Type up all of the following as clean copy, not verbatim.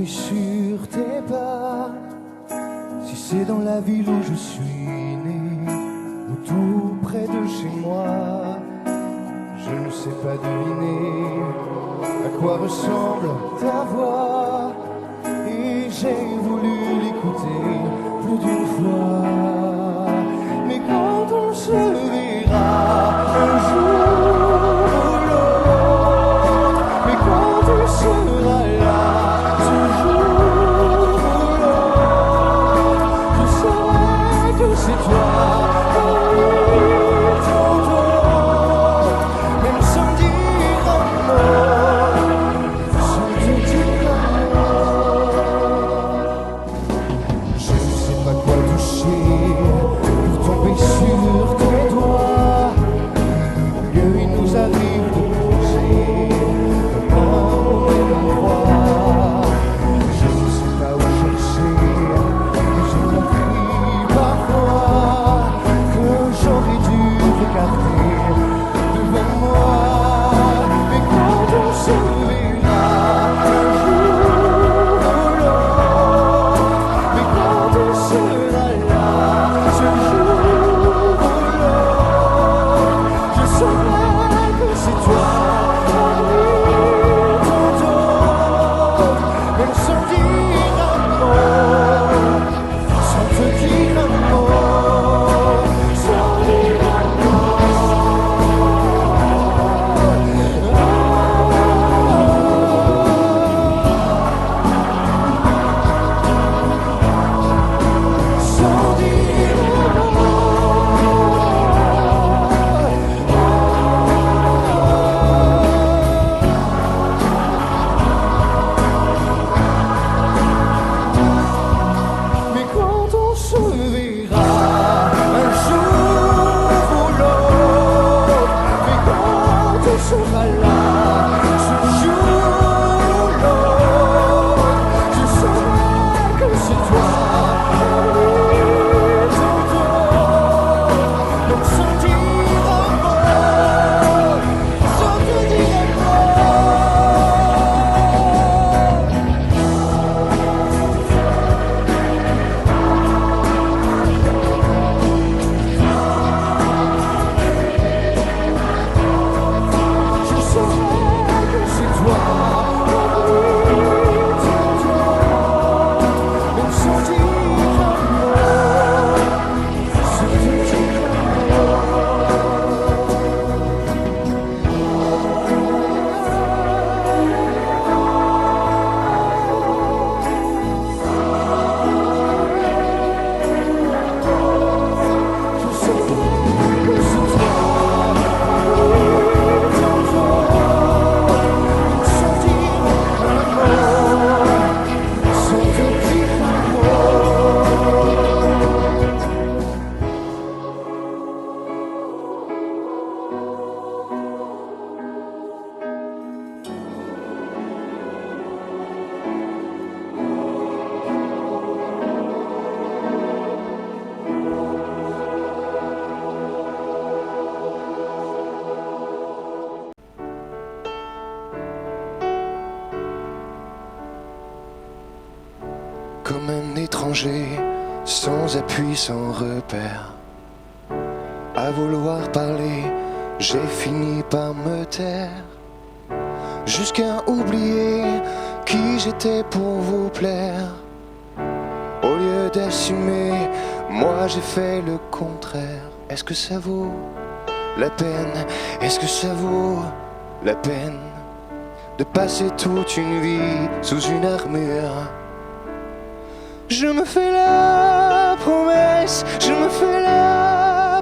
tomber sur tes pas. Si c'est dans la ville où je suis né, ou tout près de chez moi, je ne sais pas deviner à quoi ressemble ta voix. Et j'ai voulu l'écouter plus d'une fois. Mais quand on se verra un jour ou l'autre, mais quand tu seras là, ce jour ou l'autre, je saurai que c'est toi. Même sans dire un mot, sans te dire un mot, je ne sais pas quoi toucher pour tomber sur tes doigts. Il nous arrive de plonger au même endroit. Je ne sais pas où chercher, mais j'ai compris parfois que j'aurais dû regarder devant moi. Mais quand on se verra un jour ou l'autre, mais quand tu seras là, ce jour ou l'autre, je saurai que c'est toi parmi tant d'autres. Même sans dire un mot, sans te dire un mot, sans dire un mot, sans dire un Mais quand on se verra un jour ou l'autre, mais quand tu seras là, ce jour ou l'autre, je saurai que c'est toi parmi tant d'autres. Donc sans dire un mot, sans te dire un je saurai que c'est toi parmi tant d'autres. Même sans dire un mot, sans te dire un je saurai que c'est toi parmi tant d'autres. Sans dire un mot, sans te dire un Comme un étranger, sans appui, sans repère. À vouloir parler, j'ai fini par me taire. Jusqu'à oublier qui j'étais pour vous plaire. Au lieu d'assumer, moi j'ai fait le contraire. Est-ce que ça vaut la peine? Est-ce que ça vaut la peine de passer toute une vie sous une armure? Je me fais la promesse, je me fais la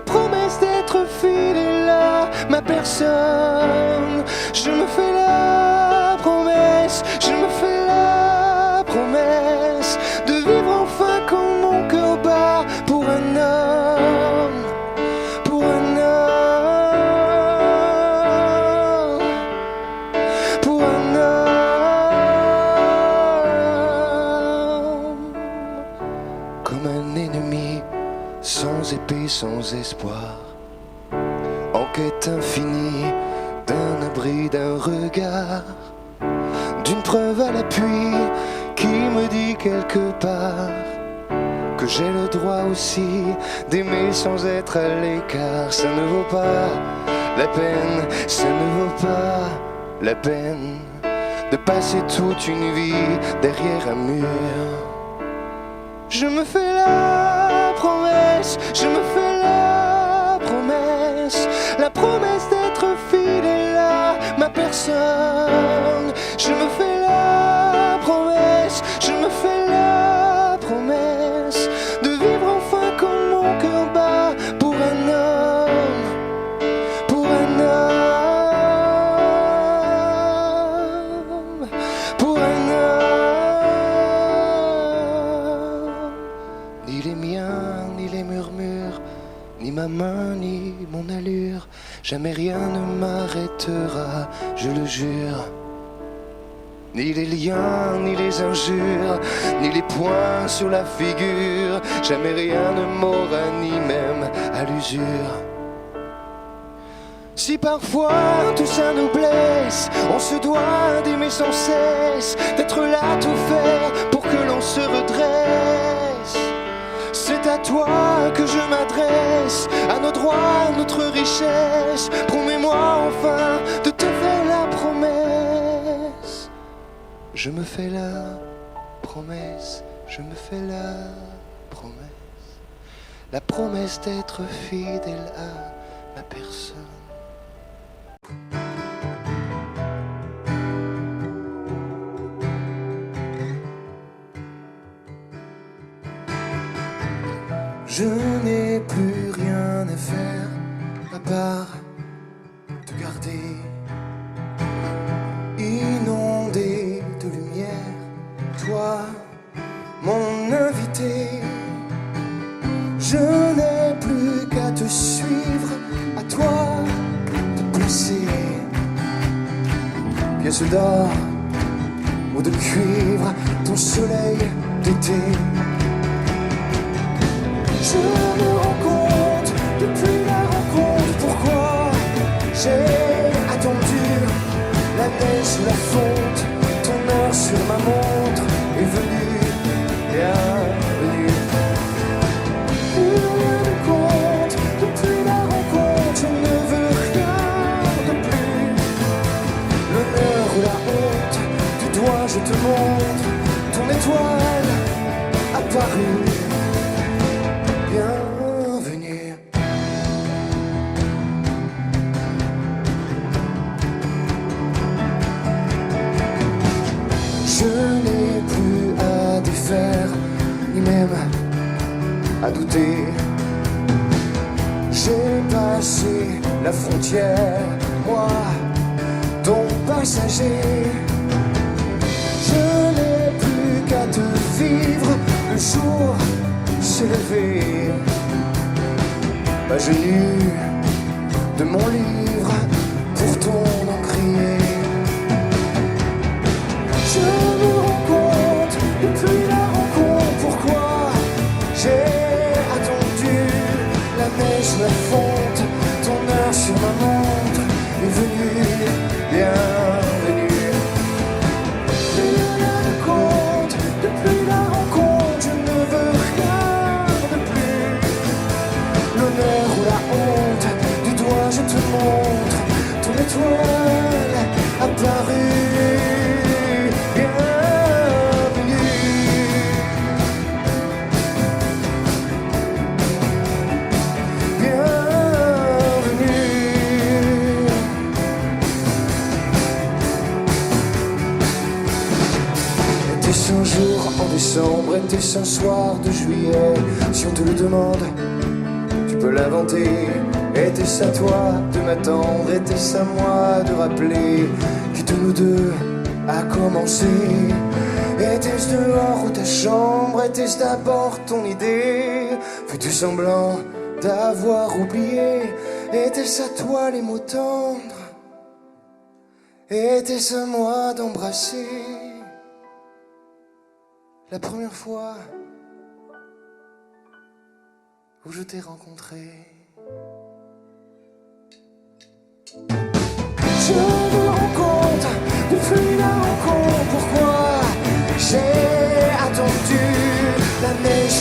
promesse d'être fidèle à ma personne. Je me fais la promesse, je me fais la promesse de vivre enfin quand mon cœur bat pour un homme, pour un homme, pour un homme. Comme un ennemi sans épée, sans espoir, en quête infinie d'un abri, d'un regard, d'une preuve à l'appui qui me dit quelque part que j'ai le droit aussi d'aimer sans être à l'écart. Ça ne vaut pas la peine, ça ne vaut pas la peine de passer toute une vie derrière un mur. Je me fais la promesse, je me fais la promesse d'être fidèle à ma personne. Je me fais la promesse, je me fais la promesse de vivre enfin comme mon cœur bat pour un homme, pour un homme, pour un homme. Ni les miens, ni les murmures, ni ma main, ni mon allure, jamais rien ne m'arrêtera, je le jure. Ni les liens, ni les injures, ni les poings sur la figure, jamais rien ne m'aura, ni même à l'usure. Si parfois tout ça nous blesse, on se doit d'aimer sans cesse, d'être là tout faire pour que l'on se redresse. C'est à toi que je m'adresse, à nos droits, notre richesse. Promets-moi enfin de te faire la promesse. Je me fais la promesse, je me fais la promesse d'être fidèle à ma personne. Je n'ai plus rien à faire à part te garder, inondé de lumière, toi, mon invité. Je n'ai plus qu'à te suivre, à toi de placer pièce d'or ou de cuivre, ton soleil d'été. Je me rends compte, depuis la rencontre, pourquoi j'ai attendu la neige sous la fonte. Ton heure sur ma montre est venue, bienvenue. Rien ne compte, depuis la rencontre, je ne veux rien de plus. L'honneur ou la honte, du doigt je te montre ton étoile apparue. Bienvenue. Je n'ai plus à défaire, ni même à douter. J'ai passé la frontière, moi, ton passager. Je n'ai plus qu'à te vivre le jour s'est levé, page nue de mon livre pour ton encrier. Je me rends compte depuis la rencontre pourquoi j'ai attendu la neige, la fonte, ton heure sur ma montre est venue, bienvenue. Rien ne compte depuis la rencontre, je ne veux rien de plus. L'honneur ou la honte, du doigt je te montre ton étoile apparue. Était-ce un jour en décembre, était-ce un soir de juillet? Si on te le demande, tu peux l'inventer. Était-ce à toi de m'attendre, était-ce à moi de rappeler qui de nous deux a commencé? Était-ce dehors ou ta chambre, était-ce d'abord ton idée? Fais-tu semblant d'avoir oublié? Était-ce à toi les mots tendres? Était-ce à moi d'embrasser? La première fois où je t'ai rencontré. Je me rends compte depuis la rencontre.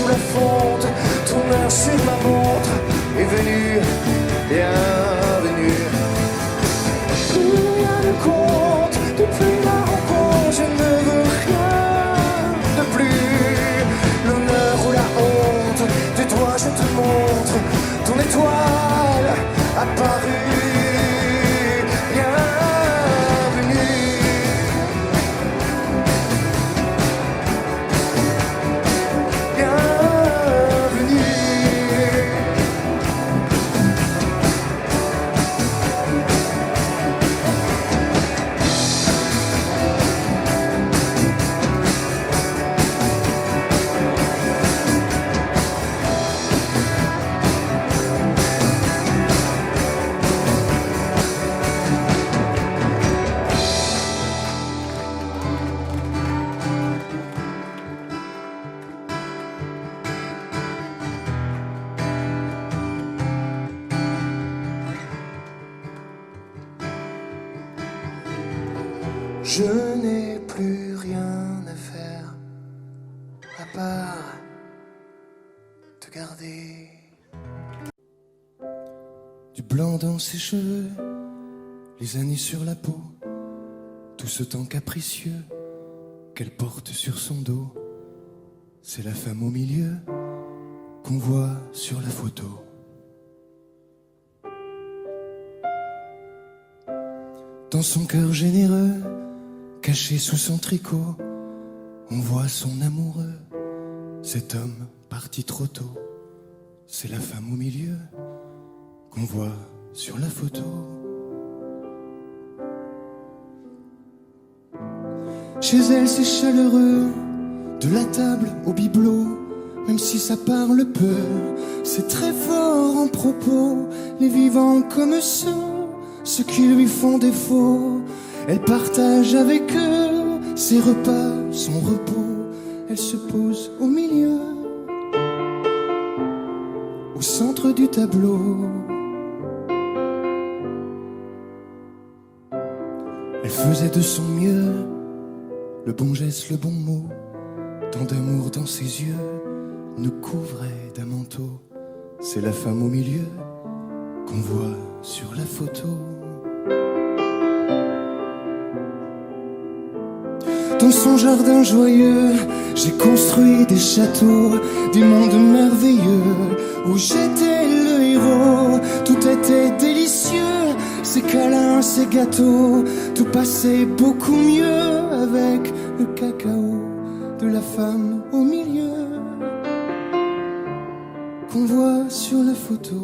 sous la fonte, ton heure sur ma montre est venue, bienvenue. Plus rien ne compte, depuis la rencontre, je ne veux rien de plus. L'honneur ou la honte, de toi je te montre, ton étoile apparue. Je n'ai plus rien à faire à part te garder. Du blanc dans ses cheveux, les années sur la peau, tout ce temps capricieux qu'elle porte sur son dos. C'est la femme au milieu qu'on voit sur la photo. Dans son cœur généreux, caché sous son tricot, on voit son amoureux, cet homme parti trop tôt. C'est la femme au milieu qu'on voit sur la photo. Chez elle c'est chaleureux, de la table au bibelot, même si ça parle peu, c'est très fort en propos. Les vivants comme ceux qui lui font défaut, elle partage avec eux ses repas, son repos. Elle se pose au milieu, au centre du tableau. Elle faisait de son mieux, le bon geste, le bon mot. Tant d'amour dans ses yeux nous couvrait d'un manteau. C'est la femme au milieu qu'on voit sur la photo. Dans son jardin joyeux, j'ai construit des châteaux, des mondes merveilleux, où j'étais le héros. Tout était délicieux, ces câlins, ces gâteaux, tout passait beaucoup mieux avec le cacao de la femme au milieu qu'on voit sur la photo.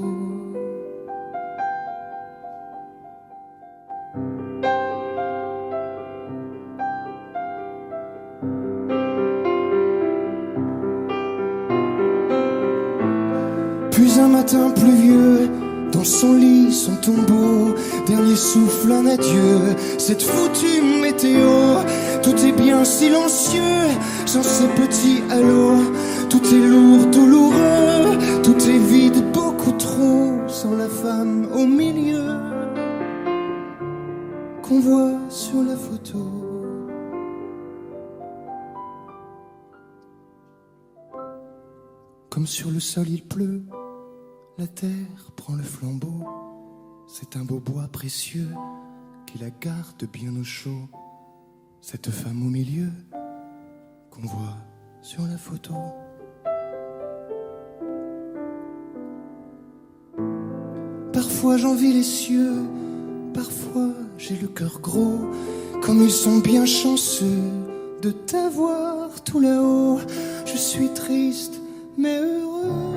Puis un matin pluvieux, dans son lit, son tombeau, dernier souffle, un adieu, cette foutue météo. Tout est bien silencieux, sans ces petits halos. Tout est lourd, douloureux, tout est vide, beaucoup trop, sans la femme au milieu qu'on voit sur la photo. Comme sur le sol il pleut, la terre prend le flambeau. C'est un beau bois précieux qui la garde bien au chaud. Cette femme au milieu qu'on voit sur la photo. Parfois j'envie les cieux, parfois j'ai le cœur gros. Comme ils sont bien chanceux de t'avoir tout là-haut. Je suis triste mais heureux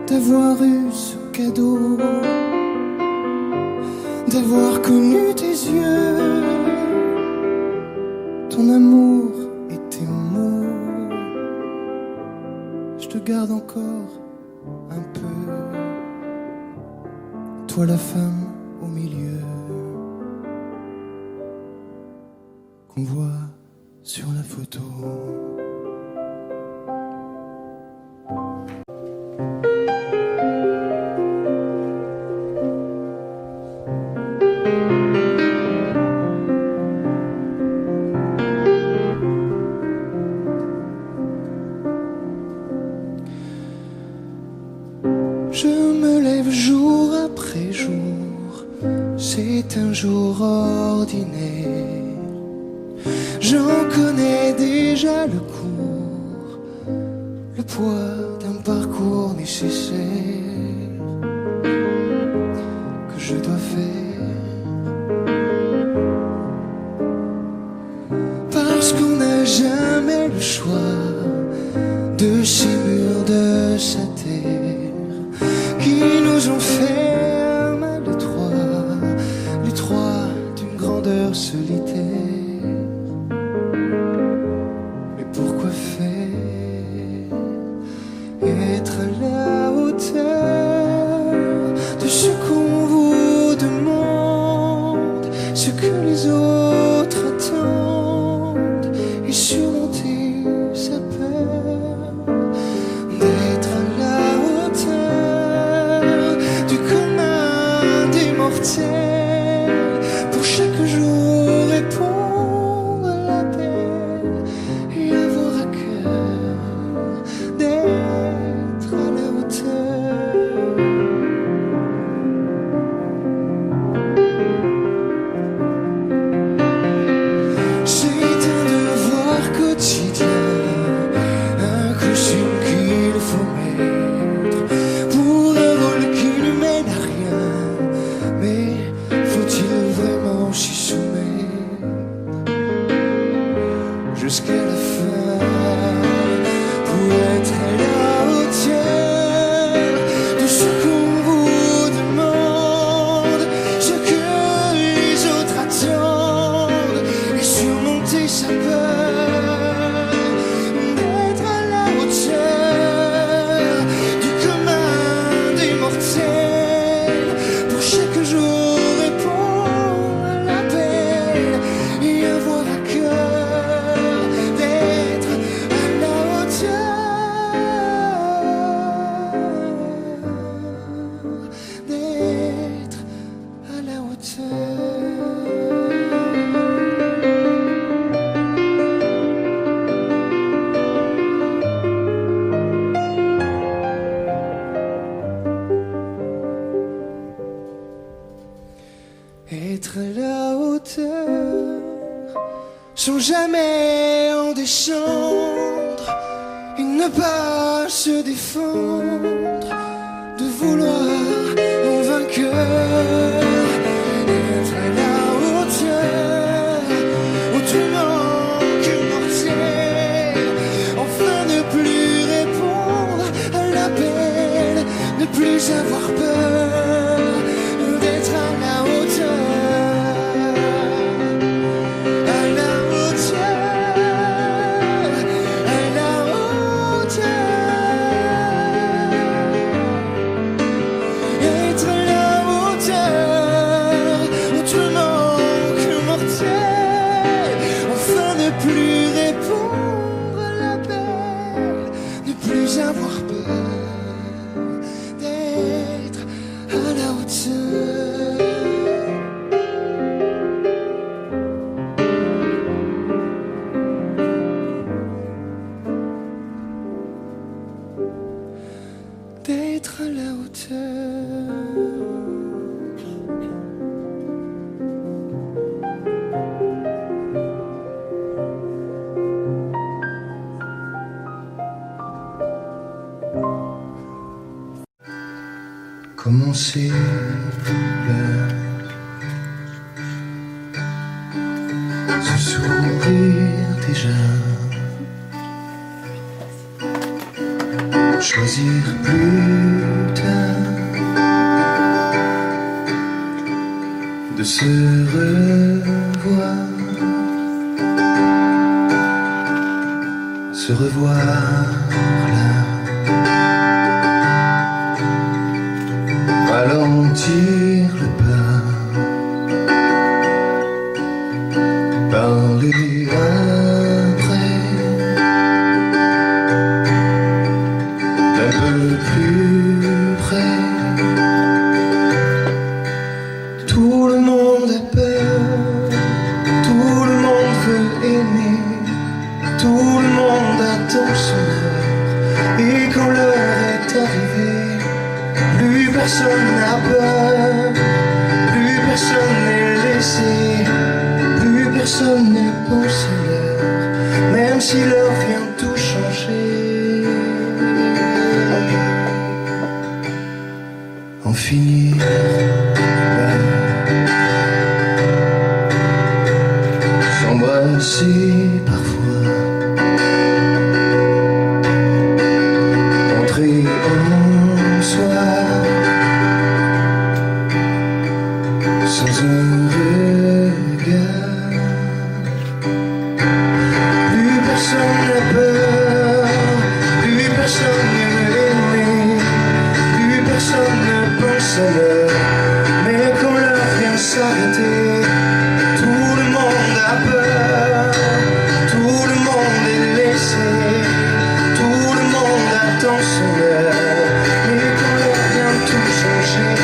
d'avoir eu ce cadeau, d'avoir connu tes yeux, ton amour et tes mots. Je te garde encore un peu, toi la femme au milieu qu'on voit sur la photo. deviner. J'en connais déjà le cours, le poids d'un parcours nécessaire que je dois faire. Parce qu'on n'a jamais le choix de ces murs de sa terre qui nous ont fait un mal de trois, les trois d'une grandeur solitaire. Mais pourquoi faire être à la hauteur de ce qu'on vous demande, ce que les autres attendent, et surmonter sa peur d'être à la hauteur du commun des mortels, pour chaque jour répondre à l'appel et avoir à cœur d'être à la hauteur. C'est un devoir quotidien, un costume qu'il faut mettre pour un rôle qui ne mène à rien. Mais faut-il vraiment s'y soumettre jusqu'à la fin pour être à la hauteur de ce qu'on vous demande, ce que les autres attendent, et surmonter sa peur d'être à la hauteur du commun des mortels, pour chaque jour répondre à l'appel et avoir à cœur d'être à la hauteur, d'être à la hauteur. Être à la hauteur sans jamais en descendre et ne pas se défendre de vouloir en vainqueur. Être à la hauteur autrement que mortel, enfin ne plus répondre à l'appel, ne plus avoir peur d'être à la hauteur, à la hauteur, à la hauteur. Être à la hauteur autrement que mortel, enfin ne plus répondre à l'appel, ne plus avoir peur d'être à la hauteur. D'être à la hauteur. Commencer l'heure, ce sourire déjà, choisir plus tard de se revoir, se revoir là, ralentir le pas, parler après, d'un peu plus près. Tout le monde a peur, tout le monde veut aimer, tout le monde attend son heure, et quand l'heure est arrivée, plus personne n'a peur, plus personne n'est laissé personne n'est pensé l'heure, même si l'heure vient tout changer. En finir par s'embrasser parfois, entrer en soi sans un regard. Plus personne n'a peur, plus personne n'aime aimer, plus personne ne pense à l'heure. Mais quand l'heure vient s'arrêter, tout le monde a peur, tout le monde est laissé, tout le monde attend son heure. Mais quand l'heure vient tout changer,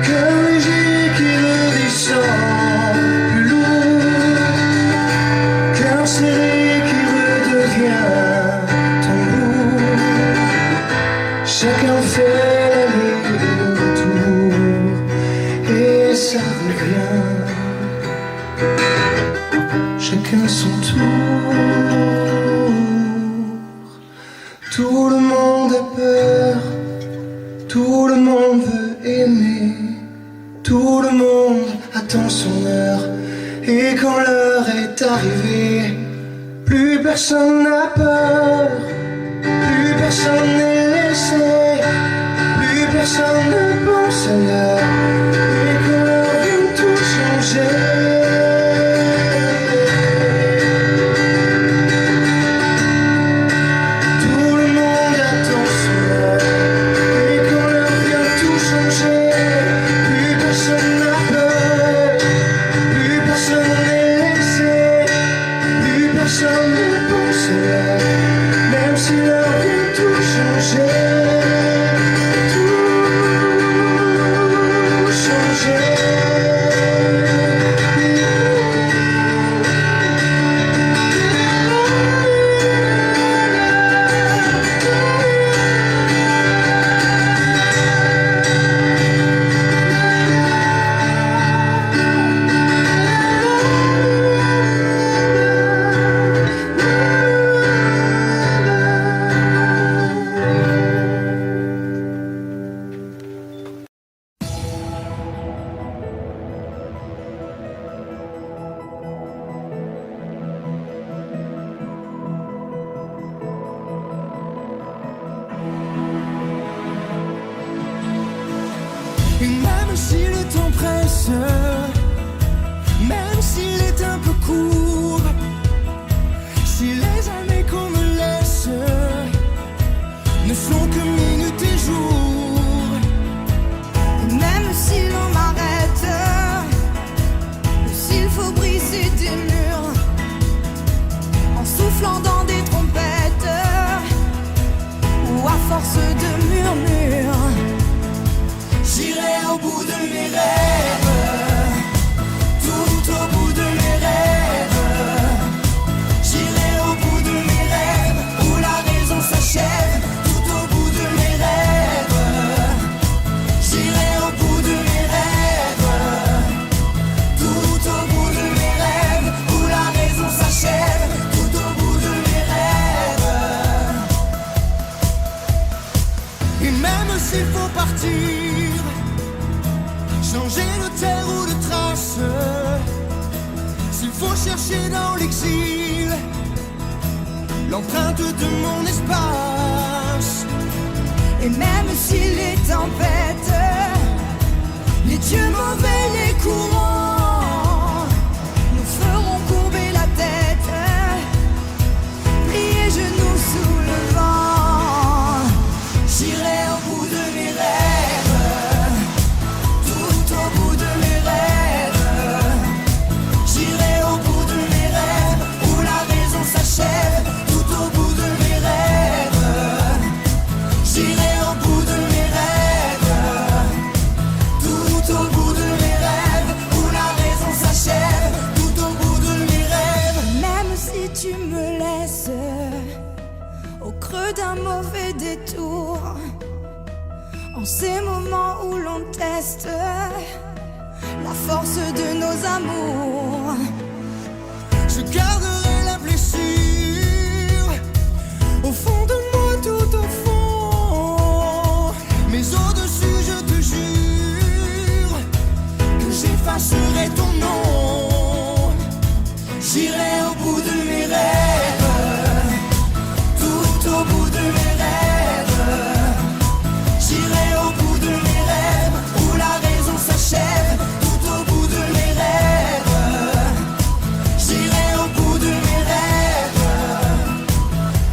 cœur léger qui redescend plus lourd, cœur serré qui redevient tambour. Chacun fait l'aller et le retour, et ça revient. Chacun son tour. Tout le monde a peur, tout le monde veut aimer, tout le monde attend son heure. Et quand l'heure est arrivée, plus personne n'a peur, plus personne n'est laissé, plus personne ne pense à l'heure. Et quand l'heure vient tout changer, tout le monde attend son heure. Et quand l'heure vient tout changer, plus personne n'a peur, plus personne n'est laissé, plus personne ne pense à l'heure. Même si l'heure vient tout changer, tout changer. Et même si le temps presse, même s'il est un peu court, si les années qu'on me laisse ne sont que minutes et jours, Et même si l'on m'arrête, ou s'il faut briser des murs, en soufflant dans des trompettes, ou à force de murmures, j'irai au bout de mes rêves, tout au bout de mes rêves. J'irai au bout de mes rêves, où la raison s'achève, tout au bout de mes rêves. J'irai au bout de mes rêves, tout au bout de mes rêves, où la raison s'achève, tout au bout de mes rêves. Et même s'il faut partir, changer de terre ou de trace, s'il faut chercher dans l'exil l'empreinte de mon espace. et même si les tempêtes, les dieux mauvais, les courants, nous feront courber la tête, plier genoux sous le vent. J'irai au bout de mes rêves, tout au bout de mes rêves. J'irai au bout de mes rêves, où la raison s'achève, tout au bout de mes rêves. J'irai au bout de mes rêves, tout au bout de mes rêves, de nos amours. Je garderai la blessure au fond de moi, tout au fond. Mais au-dessus, je te jure que j'effacerai ton nom. J'irai au bout de mes rêves, tout au bout de mes rêves. J'irai au bout de mes rêves, où la raison s'achève, tout au bout de mes rêves. J'irai au bout de mes rêves,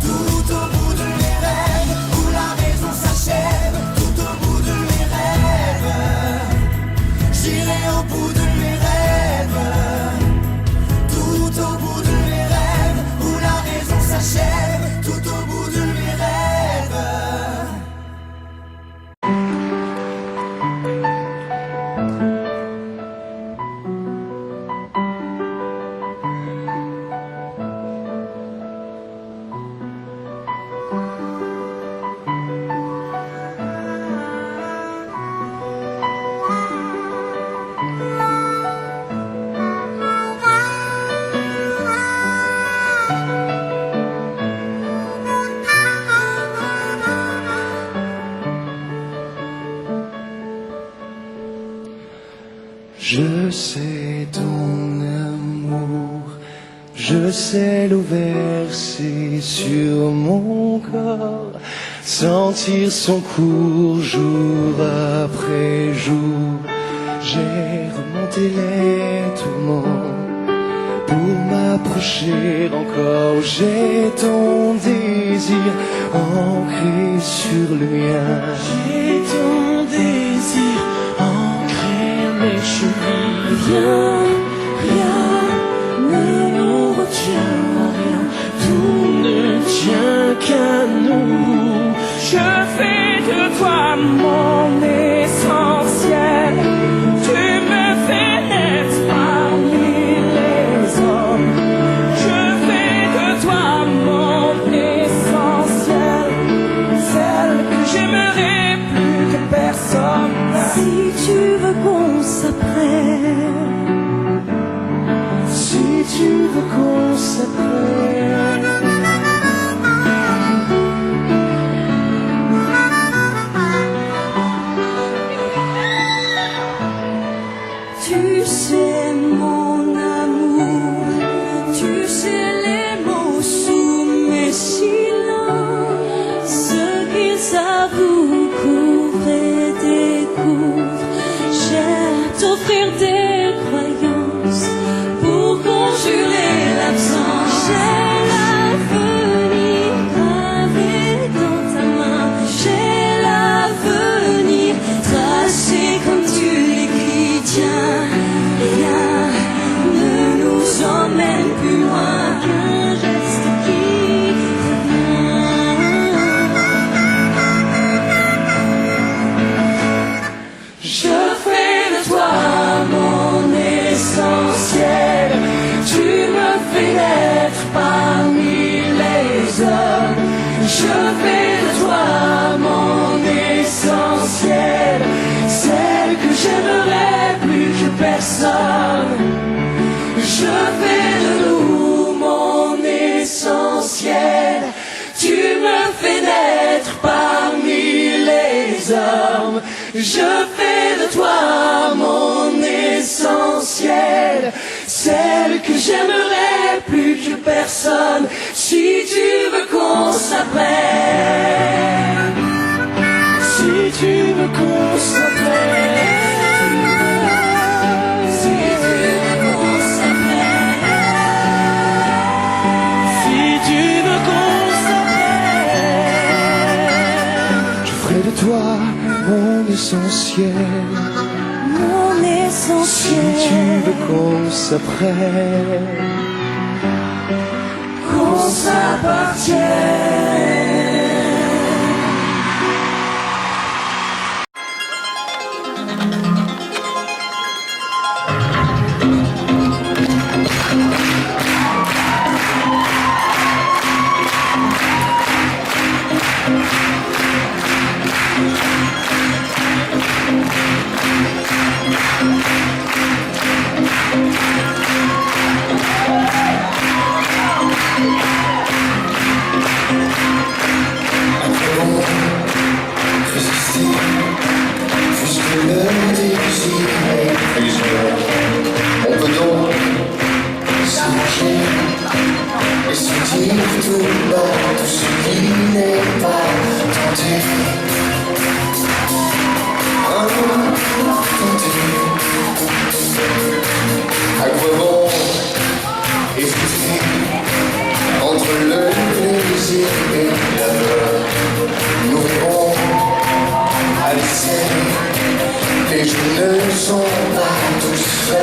tout au bout de mes rêves, où la raison s'achève, tout au bout de mes rêves. J'irai au bout de mes rêves, tout au bout de mes rêves, où la raison s'achève, tout au bout de mes rêves. Je sais ton amour, je sais l'eau verser sur mon corps, sentir son cours jour après jour. J'ai remonté les tourments pour m'approcher encore. J'ai ton désir ancré sur le mien. J'ai ton désir ancré à mes chevilles. Rien, rien ne nous retient, rien, tout ne tient qu'à nous. Je fais de toi mon essentiel, tu me fais naître parmi les hommes. Je fais de toi mon essentiel, celle que j'aimerais plus que personne. Si tu veux qu'on s'apprenne, Si tu veux qu'on s'apprenne, tu sais mon amour, tu sais les mots sous mes silences, ce qu'ils avouent, couvrent et découvrent. J'ai à t'offrir des croyances pour conjurer l'absence. J'ai l'avenir gravé dans ta main, j'ai l'avenir tracé comme tu l'écris. Tiens, rien ne nous emmène plus loin qu'un geste qui revient. Je fais de toi mon essentiel, tu me fais naître parmi les hommes. Je fais de toi mon essentiel, celle que j'aimerais plus que personne. Je fais de nous mon essentiel, tu me fais naître parmi les hommes. Je fais de toi mon essentiel, celle que j'aimerais plus que personne. Si tu veux qu'on s'apprenne, si tu veux qu'on s'apprenne, si tu veux qu'on s'apprenne, si tu veux qu'on s'apprenne, je ferai de toi mon essentiel. mon essentiel. Si tu veux qu'on s'apprenne, Qu'on s'appartienne.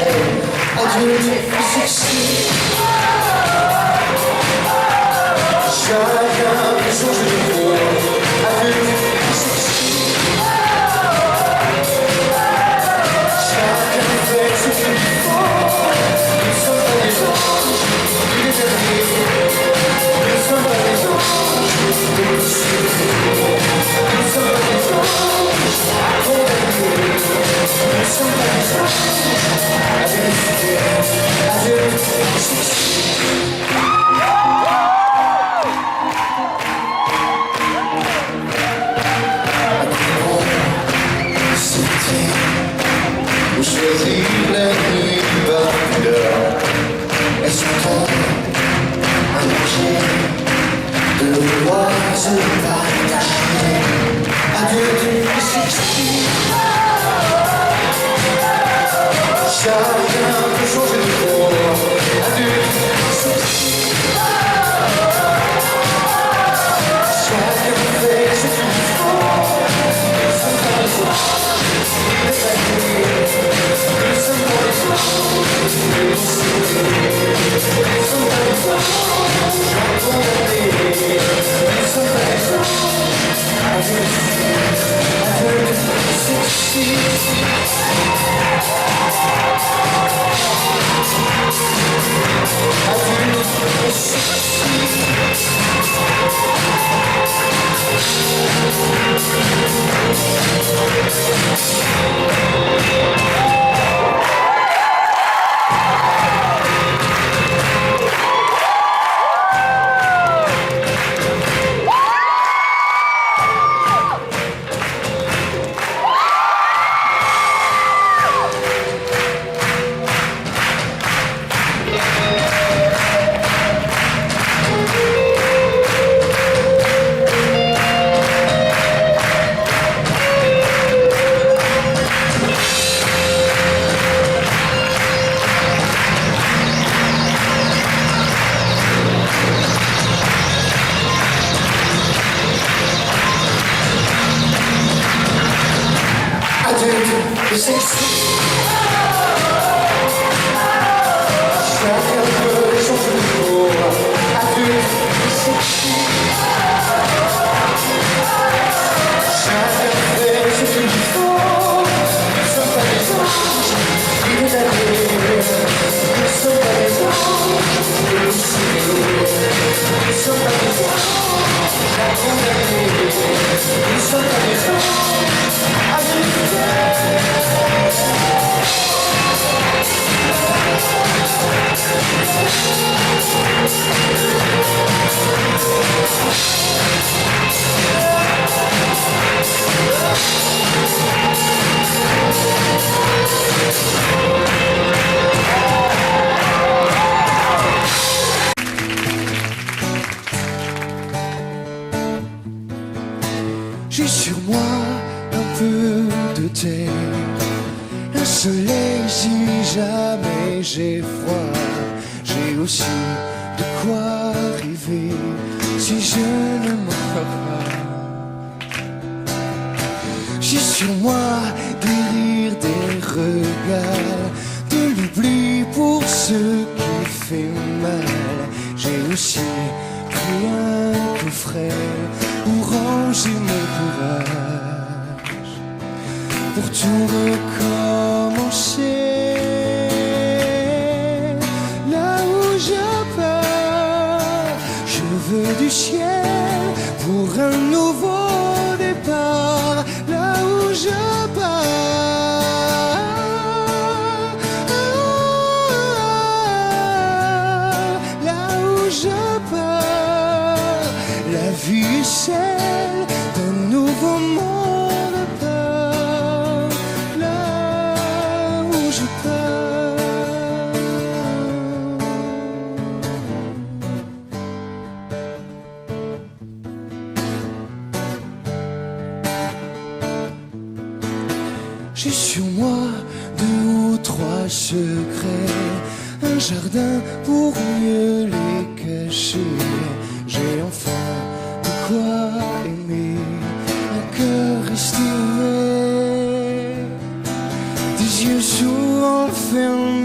rêves. Adieu du sexy. Chacun peut changer de voix. Adieu du sexy. Chacun fait ce qu'il faut. Nous ne sommes pas des anges, ni des derniers. Nous ne sommes pas des anges, ni des derniers. Nous ne sommes pas des anges, condamnés. Nous ne sommes pas des anges, adieu du sexy. Où choisir la nuit par couleur. Est-ce qu'on tombe un objet de l'oise partagée? Adieu du sexy. Chacun peut changer de corps. Adieu du sexy. Chacun fait ce qu'il faut. Nous sommes pas les autres, les amis. Nous sommes pas les autres, les cités. Nous sommes pas les autres, condamnés. Nous sommes pas les autres, adieu du sexy. Adieu du sexy. Le sexy. Chacun peut changer de corps. Adieu le sexy. Chacun fait ce qu'il faut. Nous sommes pas des anges, ni des damnés. Nous sommes pas des anges, ni des cités. Nous sommes pas des anges, la condamnée. Nous sommes pas des anges, adieu. J'ai sur moi un peu de thé, un soleil si jamais j'ai froid. J'ai aussi de quoi rêver si je ne meurs pas. J'ai sur moi des rires, des regards, de l'oubli pour ce qui fait mal. J'ai aussi pris un coffret pour ranger mes courages, pour tout recommencer. Là où je pars, je veux du ciel pour un nouveau départ. Là où je pars, là où je pars, la vie est celle d'un nouveau monde à part. Là où je pars, j'ai sur moi 2 ou 3 secrets, un jardin pour mieux les cacher. J'ai enfin de quoi aimer, un cœur estimé, des yeux souvent fermés.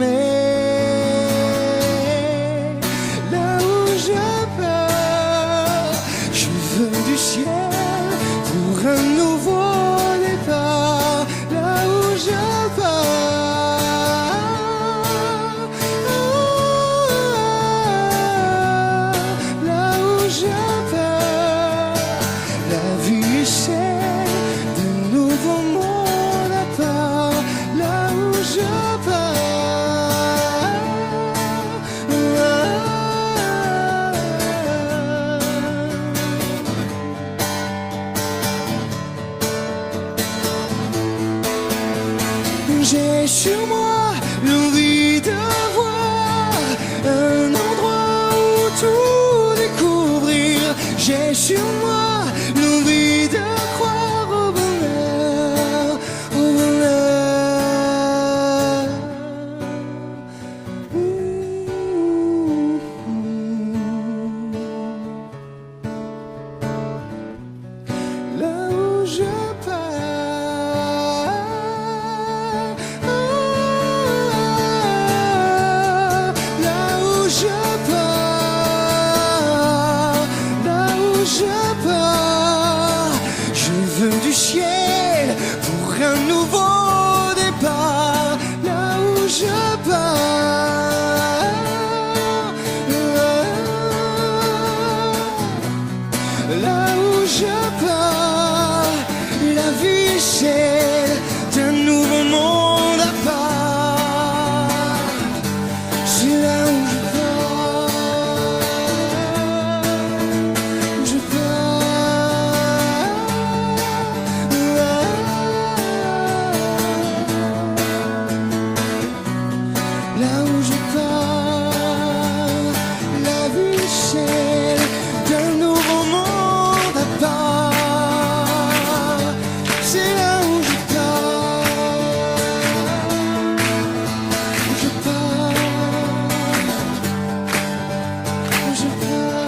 là où je pars, la vie chère d'un nouveau monde à part. C'est là où je pars, où je pars, où je pars, où je pars.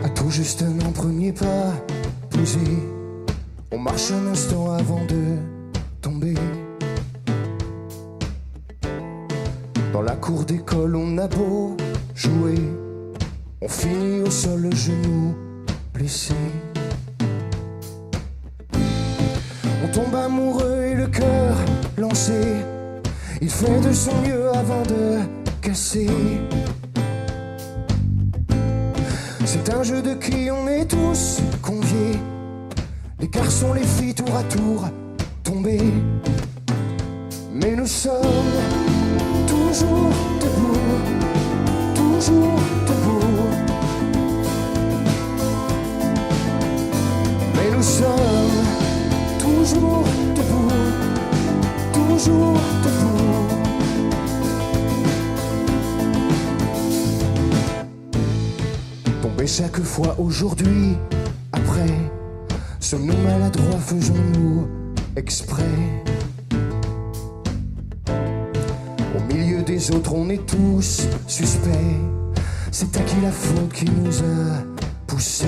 À tout justement premier pas posé, on marche un instant avant de tomber. Dans la cour d'école on a beau jouer, on finit au sol le genou blessé. On tombe amoureux et le cœur lancé, il fait de son mieux avant de casser. C'est un jeu de qui on est tous conviés, les garçons, les filles tour à tour tombés. Mais nous sommes toujours debout, toujours debout. Mais nous sommes toujours debout, toujours debout. Tomber chaque fois aujourd'hui, après, sommes-nous maladroits, faisons-nous exprès? Au milieu des autres, on est tous suspects. C'est à qui la faute qui nous a poussés?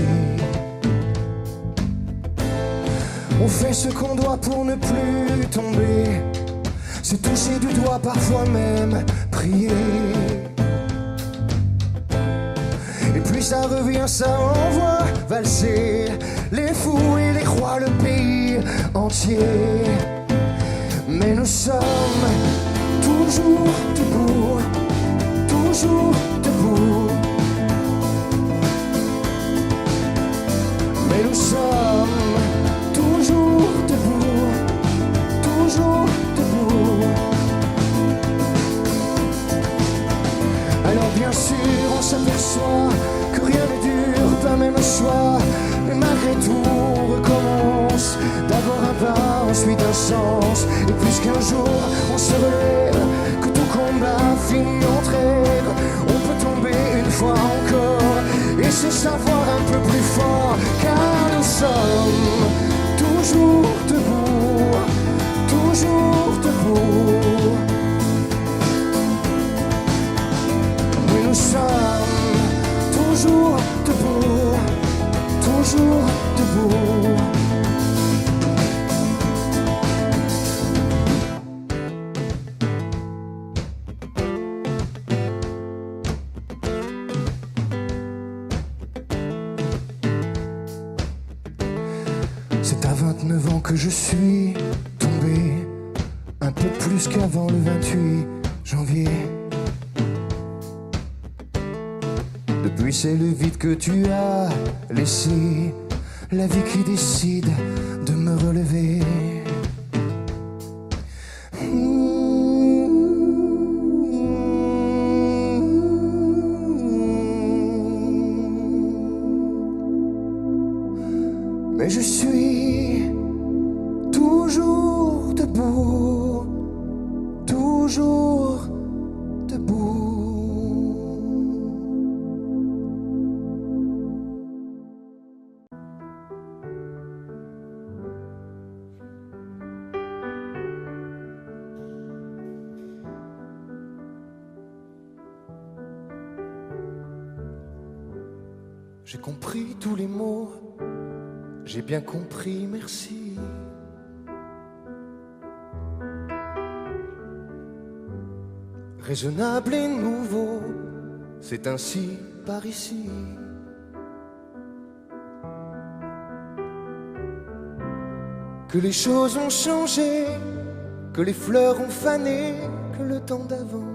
On fait ce qu'on doit pour ne plus tomber, se toucher du doigt, parfois même prier. Et puis ça revient, ça envoie valser les fous et les rois, le pays entier. Mais nous sommes toujours debout, toujours debout. Mais nous sommes toujours debout, toujours debout. Alors bien sûr on s'aperçoit que rien n'est dur, pas même un choix. Mais malgré tout on recommence, d'abord un pas, ensuite un sens. Et puisqu'un jour on se relève, que tout combat finit en trêve, on peut tomber une fois encore et se savoir un peu plus fort. Car nous sommes toujours debout, toujours debout. Oui, nous sommes toujours debout, toujours debout. C'est à 29 ans que je suis tombé, un peu plus qu'avant le 28 janvier. Depuis c'est le vide que tu as laissé, la vie qui décide de me relever. Mais je suis toujours debout, toujours debout. J'ai compris tous les mots, j'ai bien compris, merci. Raisonnable et nouveau, c'est ainsi par ici. Que les choses ont changé, que les fleurs ont fané, que le temps d'avant,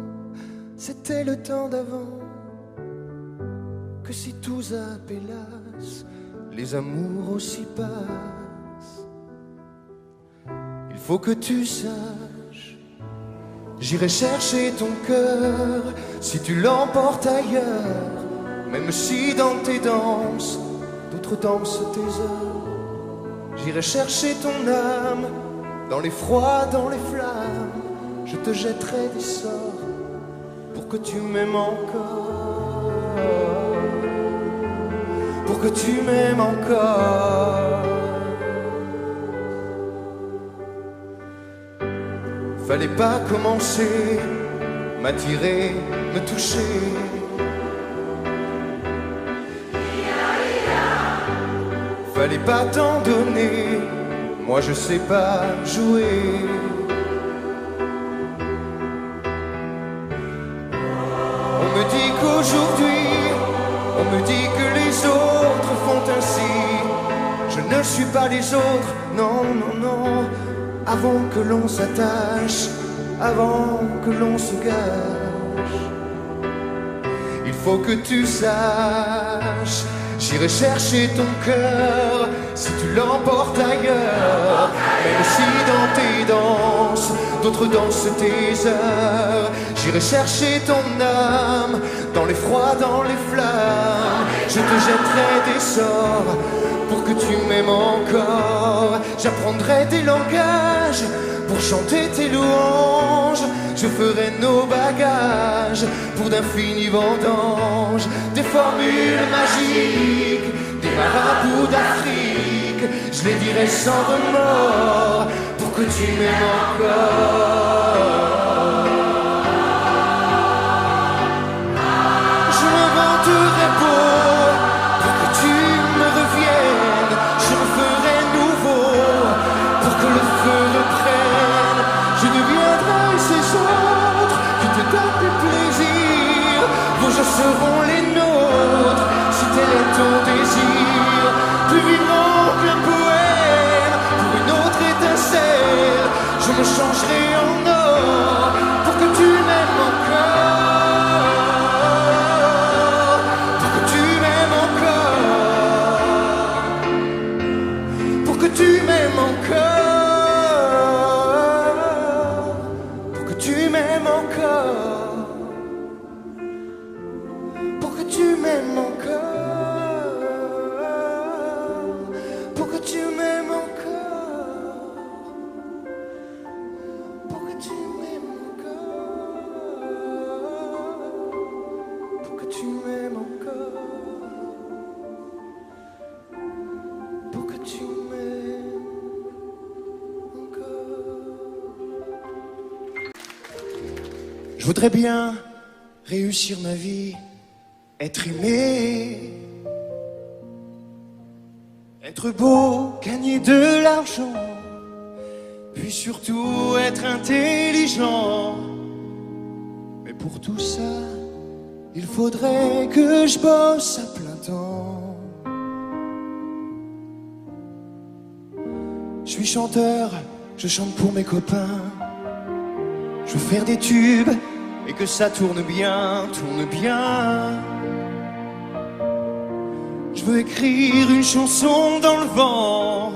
c'était le temps d'avant. Que si tous appelassent, les amours aussi passent. Il faut que tu saches, j'irai chercher ton cœur si tu l'emportes ailleurs. Même si dans tes danses, d'autres dansent tes heures. J'irai chercher ton âme, dans les froids, dans les flammes. Je te jetterai des sorts, pour que tu m'aimes encore. Pour que tu m'aimes encore. Fallait pas commencer, m'attirer, me toucher. Fallait pas t'en donner, moi je sais pas jouer. On me dit qu'aujourd'hui, on me dit que les autres font ainsi. Je ne suis pas les autres, non, non, non. Avant que l'on s'attache, avant que l'on se gâche, il faut que tu saches, j'irai chercher ton cœur si tu l'emportes ailleurs. Même si dans tes danses, d'autres dansent tes heures. J'irai chercher ton âme, dans les froids, dans les flammes. Je te jetterai des sorts, pour que tu m'aimes encore. J'apprendrai des langages, pour chanter tes louanges. Je ferai nos bagages, pour d'infinis vendanges. Des formules magiques, des marabouts d'Afrique. Je les dirai sans remords, pour que tu m'aimes encore. Je m'inventerai beau, pour que tu me reviennes. Je referai nouveau, pour que le feu reprenne. Je deviendrai ces autres qui te donnent du plaisir. Vos jours seront les nôtres, si tel est ton désir. Plus vivant qu'un poème, pour une autre étincelle. Je me changerai en or, pour que tu m'aimes encore. Pour que tu m'aimes encore. Pour que tu m'aimes encore. Pour que tu m'aimes encore. Pour que tu m'aimes encore. Pour que tu m'aimes encore. Pour que tu m'aimes encore. Pour que tu m'aimes encore. Pour que tu m'aimes encore. Je voudrais bien réussir ma vie, être aimé, être beau, gagner de l'argent, puis surtout être intelligent. Mais pour tout ça, il faudrait que je bosse à plein temps. Je suis chanteur, je chante pour mes copains. Je veux faire des tubes et que ça tourne bien, tourne bien. Je veux écrire une chanson dans le vent,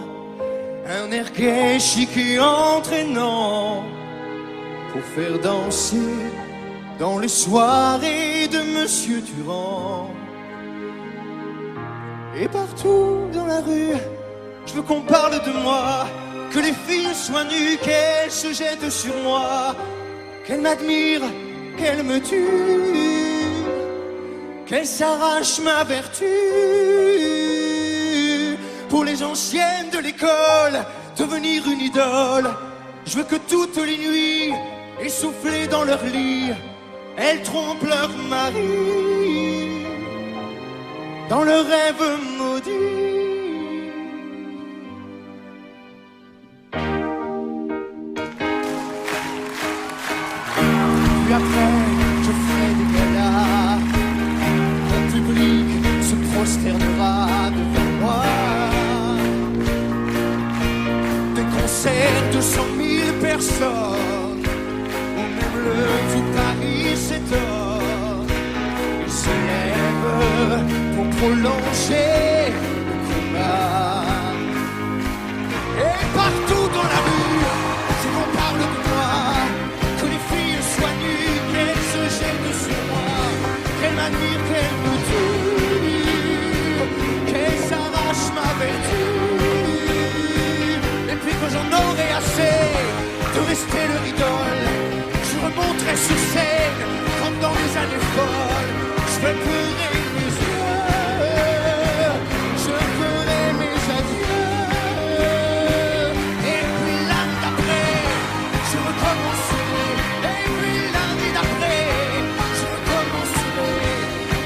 un air gai, chic et entraînant, pour faire danser dans les soirées de Monsieur Durand. Et partout dans la rue, je veux qu'on parle de moi, que les filles soient nues, qu'elles se jettent sur moi, qu'elles m'admirent, qu'elles me tuent, qu'elles s'arrachent ma vertu. Pour les anciennes de l'école, devenir une idole. Je veux que toutes les nuits, essoufflées dans leur lit, elles trompent leur mari dans le rêve maudit. Puis après, je ferai des galas, mon public se prosternera devant moi. Des concerts de 100 000 personnes, où même le tout Paris s'étonne. Ils se lèvent pour prolonger le combat. Et partout dans la rue, et leur idole. Je remonterai sur scène comme dans des années folles. Je vais pleurer mes yeux, je ferai mes adieux. Et puis l'année d'après, je recommencerai. Et puis l'année d'après, je recommencerai.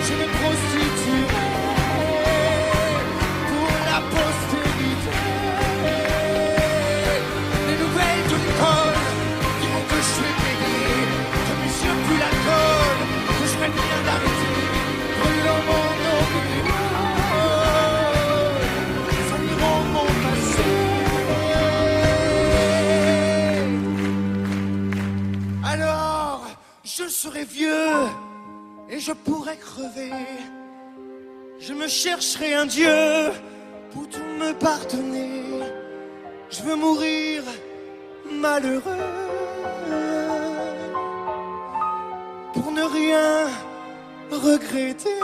Je me prostituerai pour la postérité. Les nouvelles de l'école diront que je suis pédé, que mes yeux puent l'alcool, que je ferais bien d'arrêter. Brûlant mon auréole, ils environt mon passé. Alors, je serai vieux et je pourrai crever. Je me chercherai un Dieu pour tout me pardonner. Je veux mourir malheureux pour ne rien regretter.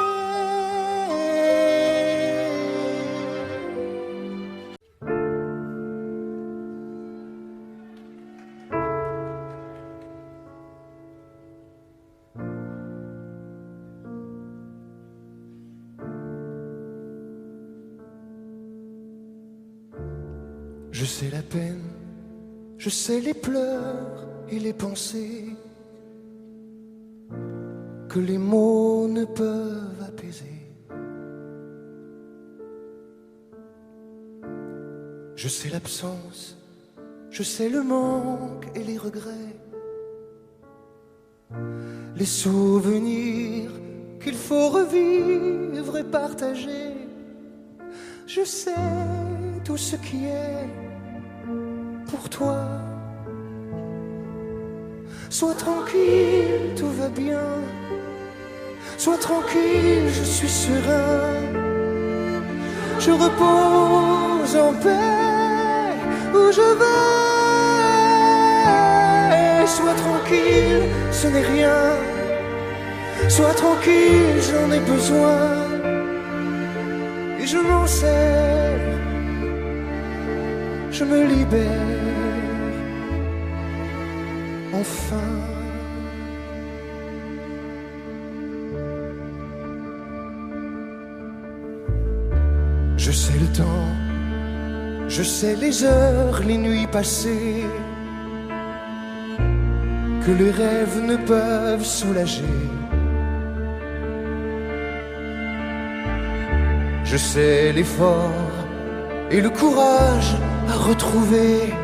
Je sais la peine, je sais les pleurs et les pensées que les mots ne peuvent apaiser. Je sais l'absence, je sais le manque et les regrets, les souvenirs qu'il faut revivre et partager. Je sais tout ce qui est pour toi. Sois tranquille, tout va bien. Sois tranquille, je suis serein. Je repose en paix où je vais. Sois tranquille, ce n'est rien. Sois tranquille, j'en ai besoin. Et je m'en sers, je me libère, enfin. Je sais le temps, je sais les heures, les nuits passées, que les rêves ne peuvent soulager. Je sais l'effort et le courage à retrouver,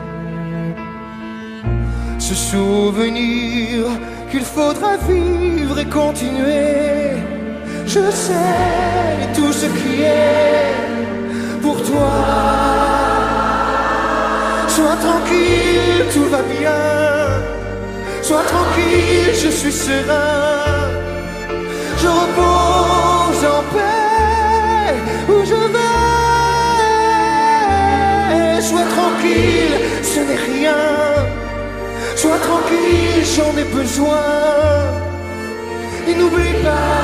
ce souvenir qu'il faudra vivre et continuer. Je sais tout ce qui est pour toi. Sois tranquille, tout va bien. Sois tranquille, je suis serein. Je repose en paix où je vais. Sois tranquille, ce n'est rien. Sois tranquille, j'en ai besoin. Et n'oublie pas,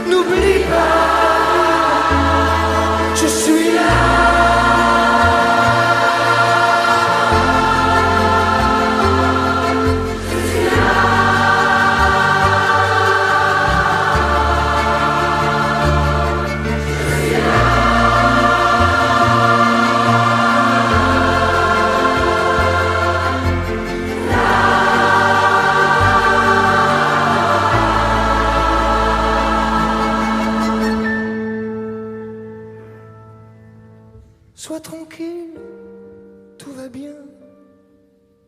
n'oublie pas, je suis là. Sois tranquille, tout va bien.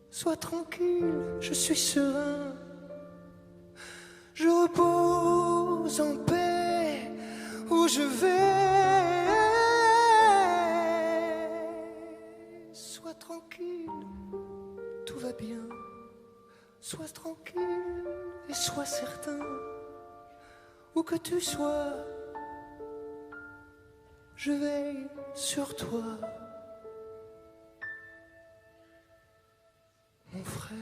Sois tranquille, je suis serein. Je repose en paix où je vais. Sois tranquille, tout va bien. Sois tranquille et sois certain. Où que tu sois, je veille sur toi, mon frère.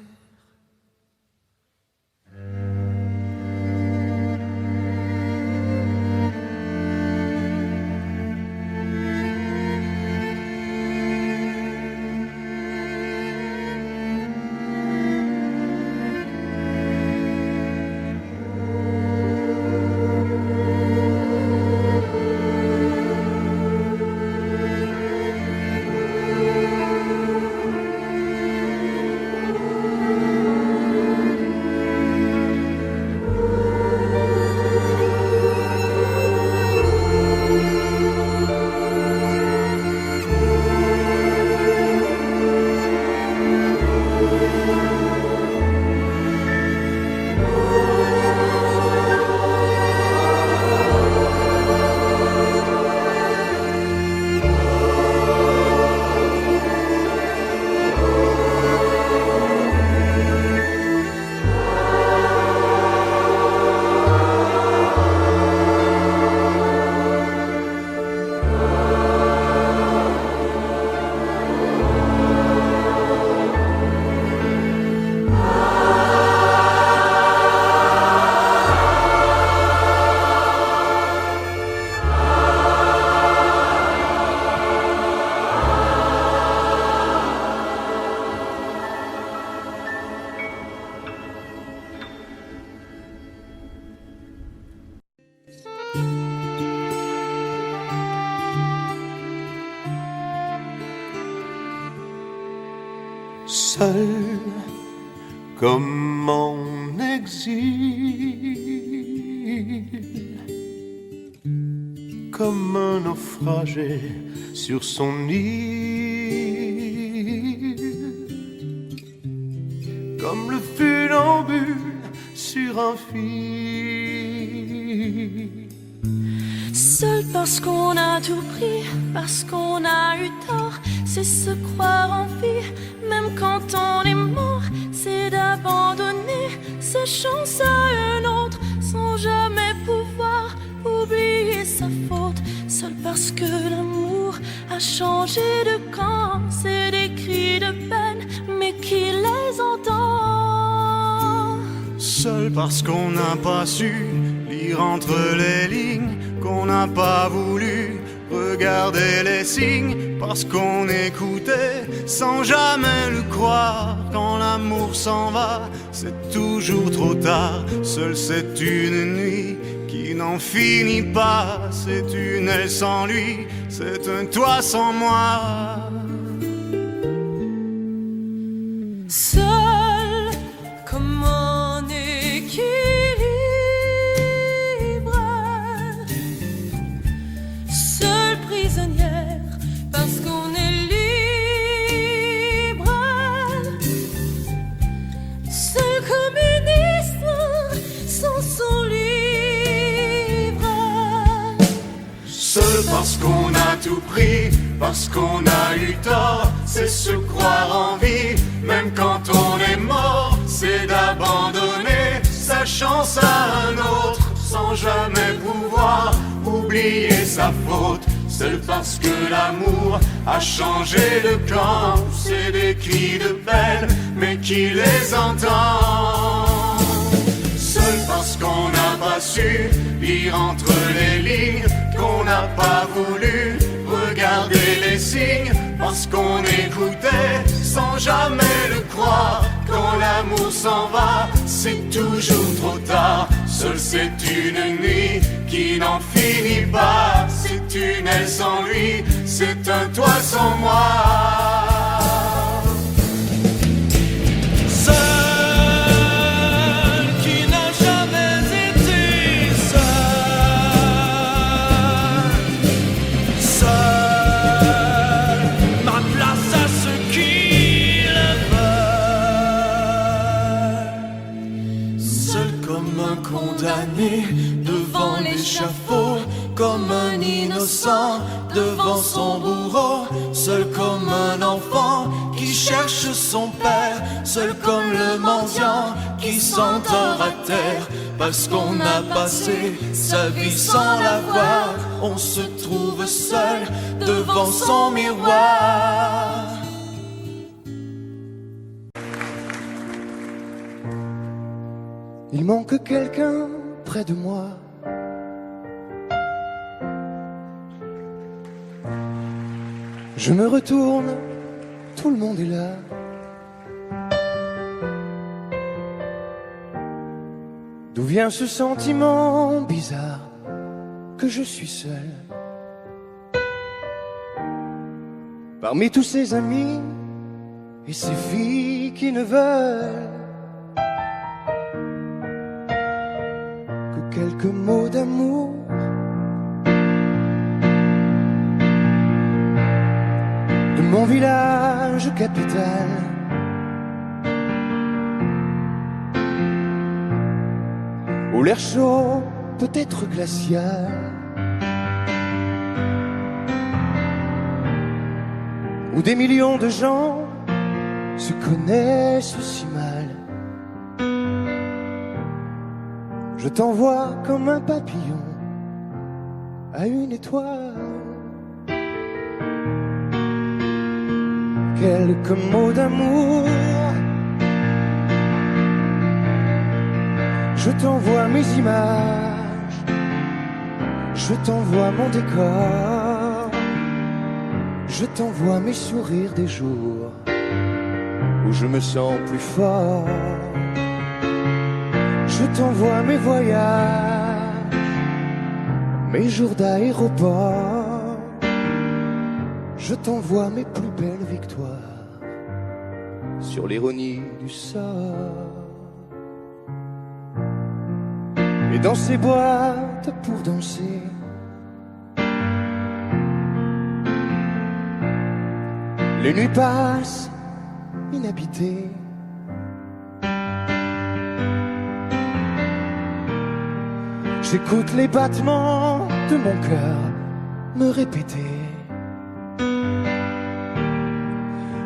Seul comme en exil, comme un naufragé sur son île, comme le funambule sur un fil. Seul parce qu'on a tout pris, parce qu'on a eu tort, c'est se croire en vie, même quand on est mort. C'est d'abandonner ses chances à un autre, sans jamais pouvoir oublier sa faute. Seul parce que l'amour a changé de camp, c'est des cris de peine, mais qui les entend? Seul parce qu'on n'a pas su lire entre les lignes, qu'on n'a pas voulu regarder les signes, parce qu'on écoutait sans jamais le croire. Quand l'amour s'en va, c'est toujours trop tard. Seul c'est une nuit qui n'en finit pas, c'est une aile sans lui, c'est un toit sans moi. Seul comme en équilibre, seule prisonnière parce qu'on est libre, seul comme une histoire sans son livre. Seul parce qu'on a tout pris, parce qu'on a eu tort, c'est se croire en vie, même quand on est mort. C'est d'abandonner sa chance à un autre, sans jamais pouvoir oublier sa faute. Seul parce que l'amour a changé de camp, c'est des cris de peine, mais qui les entend? Seul parce qu'on n'a pas su lire entre les lignes, qu'on n'a pas voulu regarder les signes, parce qu'on écoutait sans jamais le croire. Quand l'amour s'en va, c'est toujours trop tard. Seul c'est une nuit qui n'en finit pas, c'est une aile sans lui, c'est un toit sans moi. Condamné devant l'échafaud, comme un innocent devant son bourreau. Seul comme un enfant qui cherche son père, seul comme le mendiant qui s'endort à terre. Parce qu'on a passé sa vie sans l'avoir, on se trouve seul devant son miroir. Il manque quelqu'un près de moi. Je me retourne, tout le monde est là. D'où vient ce sentiment bizarre que je suis seul parmi tous ces amis et ces filles qui ne veulent quelques mots d'amour. De mon village capital, où l'air chaud peut être glacial, où des millions de gens se connaissent si mal. Je t'envoie comme un papillon à une étoile. Quelques mots d'amour, je t'envoie mes images, je t'envoie mon décor, je t'envoie mes sourires des jours où je me sens plus fort. Je t'envoie mes voyages, mes jours d'aéroport, je t'envoie mes plus belles victoires sur l'ironie du sort. Et dans ces boîtes pour danser, les nuits passent inhabitées. J'écoute les battements de mon cœur me répéter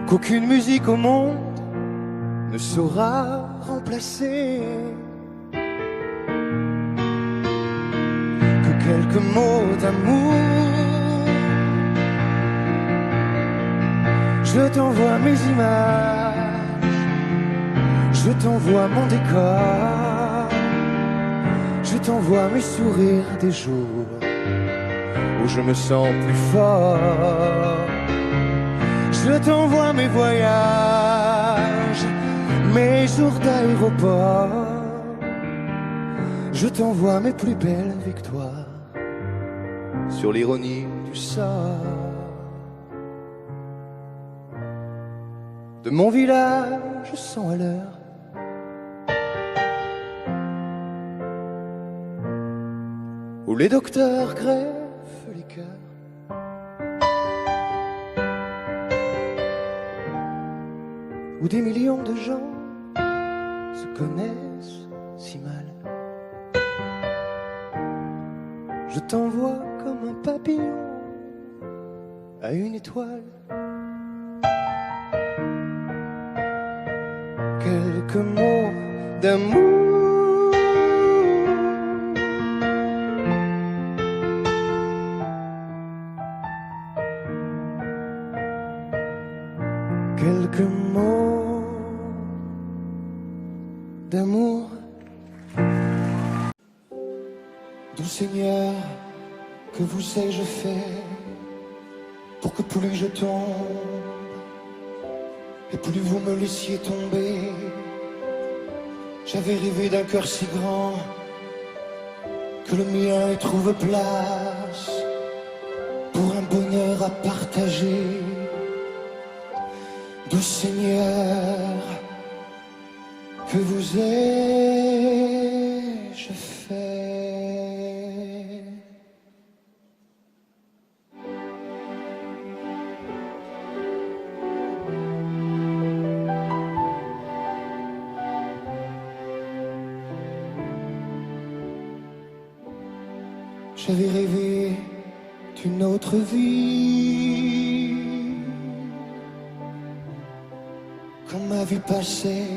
qu'aucune musique au monde ne saura remplacer, que quelques mots d'amour, je t'envoie mes images, je t'envoie mon décor, je t'envoie mes sourires des jours où je me sens plus fort. Je t'envoie mes voyages, mes jours d'aéroport, je t'envoie mes plus belles victoires sur l'ironie du sort. De mon village 100 à l'heure, où les docteurs greffent les cœurs, où des millions de gens se connaissent si mal. Je t'envoie comme un papillon à une étoile. Quelques mots d'amour, quelques mots d'amour. Doux Seigneur, que vous ai-je fait pour que plus je tombe et plus vous me laissiez tomber? J'avais rêvé d'un cœur si grand que le mien y trouve place pour un bonheur à partager. Doux Seigneur, que vous ai-je fait? J'avais rêvé d'une autre vie, quand ma vie passait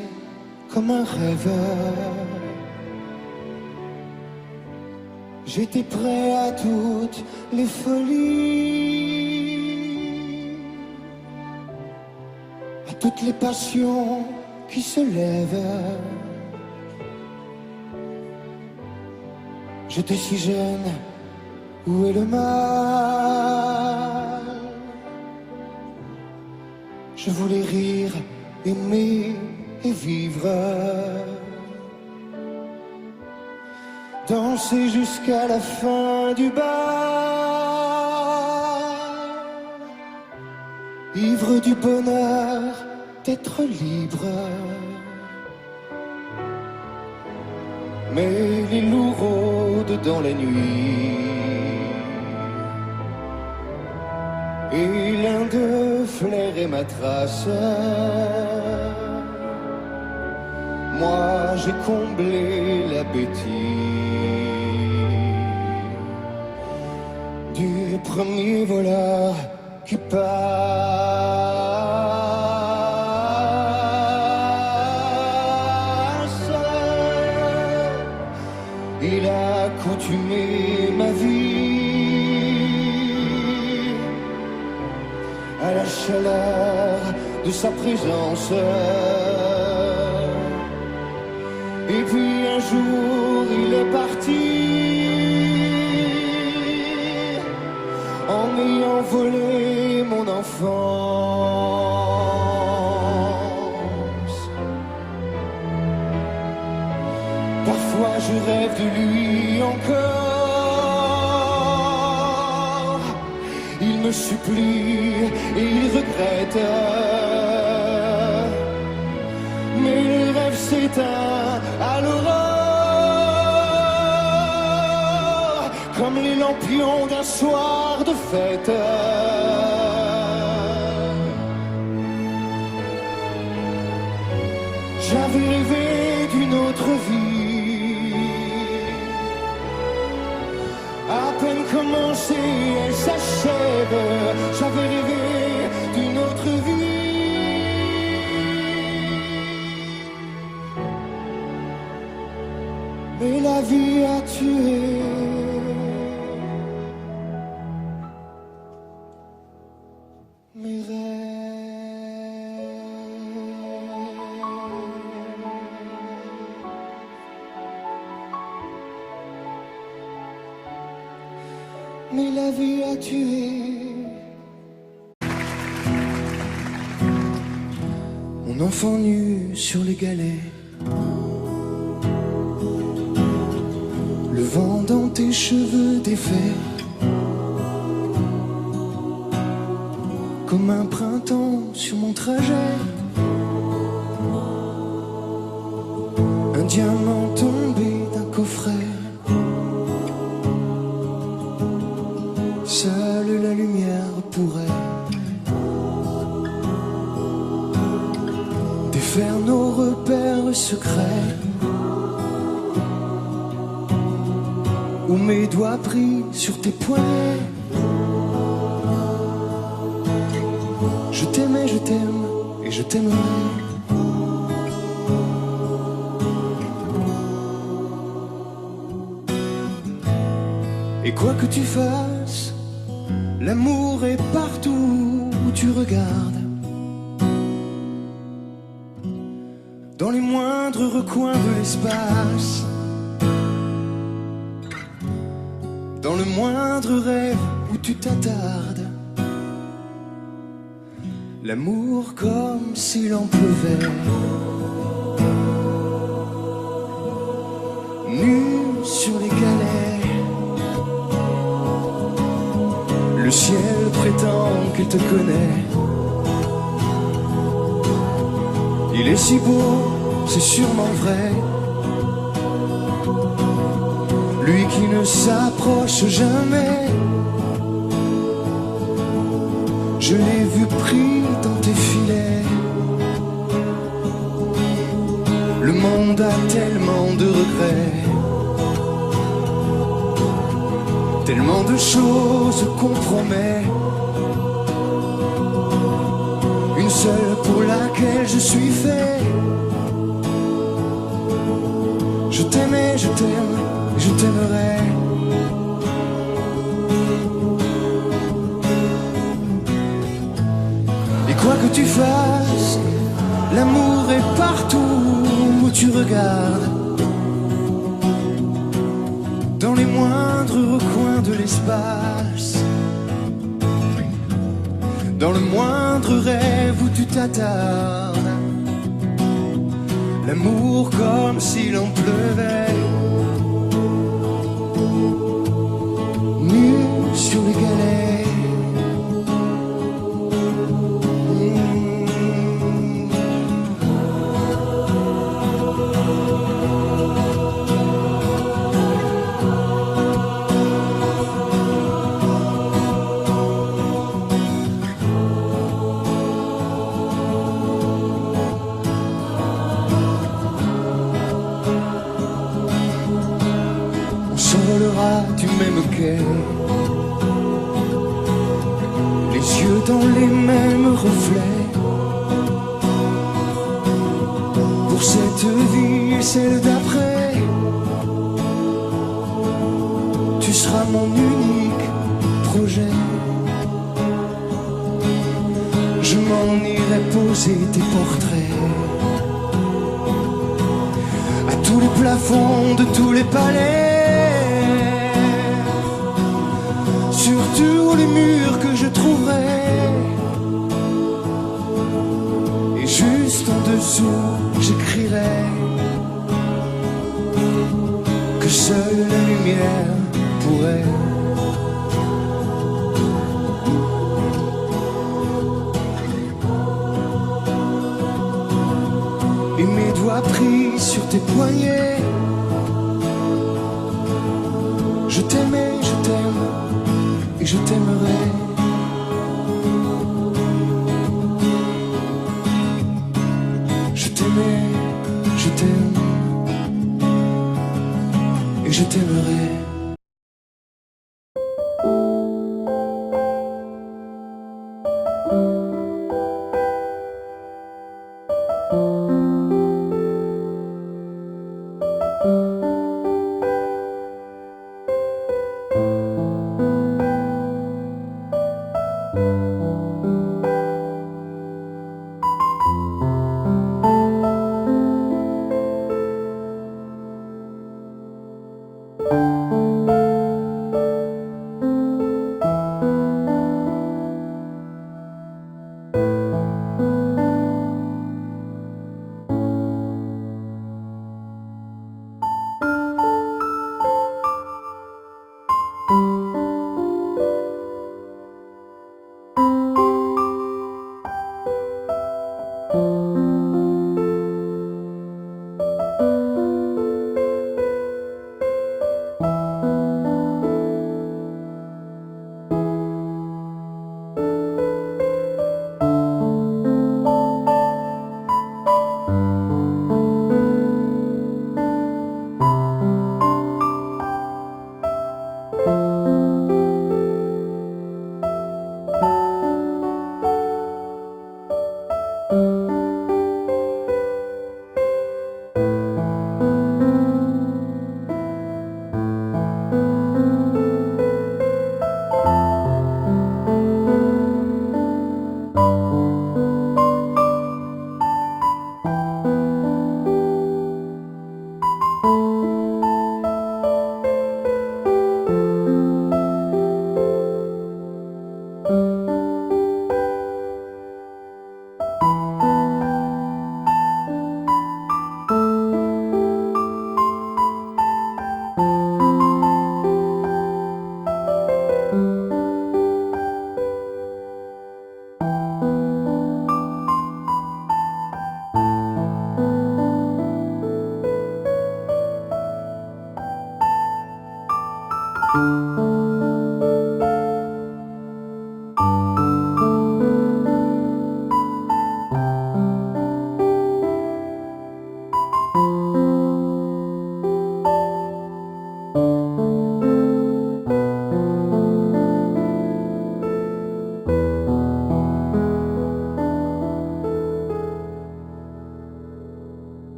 comme un rêveur. J'étais prêt à toutes les folies, à toutes les passions qui se lèvent. J'étais si jeune, où est le mal? Je voulais rire, aimer et vivre, danser jusqu'à la fin du bal, ivre du bonheur d'être libre. Mais les loups rôdent dans la nuit, et l'un d'eux flairait ma trace. Moi j'ai comblé la bêtise du premier voleur qui passe. Il a coutumé ma vie à la chaleur de sa présence. Et puis un jour il est parti en m'ayant volé mon enfance. Parfois je rêve de lui encore. Il me supplie et il regrette. Mais le rêve s'éteint à l'aurore, comme les lampions d'un soir de fête. J'avais rêvé d'une autre vie, à peine commencée, elle s'achève. J'avais rêvé d'une autre vie. Mais la vie a tué mes rêves. Mais la vie a tué mon enfant nu sur les galets. Le vent dans tes cheveux défaits, comme un printemps sur mon trajet. Un diamant tombé d'un coffret. Seule la lumière pourrait défaire nos repères secrets. Où mes doigts pris sur tes poignets. Je t'aimais, je t'aime et je t'aimerai. Et quoi que tu fasses, l'amour est partout où tu regardes. Dans les moindres recoins de l'espace. Dans le moindre rêve où tu t'attardes. L'amour comme s'il en pleuvait. Nu sur les galets. Le ciel prétend qu'il te connaît. Il est si beau, c'est sûrement vrai. Lui qui ne s'approche jamais. Je l'ai vu pris dans tes filets. Le monde a tellement de regrets, tellement de choses qu'on promet. Une seule pour laquelle je suis fait. Je t'aimais, je t'aime, je t'aimerai. Et quoi que tu fasses, l'amour est partout où tu regardes. Dans les moindres recoins de l'espace. Dans le moindre rêve où tu t'attardes. L'amour comme s'il en pleuvait. Nu sur les galets. s'envolera du même quai, les yeux dans les mêmes reflets. Pour cette vie et celle d'après, tu seras mon unique projet. Je m'en irai poser tes portraits à tous les plafonds de tous les palais, sur tous les murs que je trouverai. Et juste en dessous, j'écrirai que seule la lumière pourrait et mes doigts pris sur tes poignets. Je t'aimais, je t'aime et je t'aimerai. Je t'aimais, je t'aime et je t'aimerai.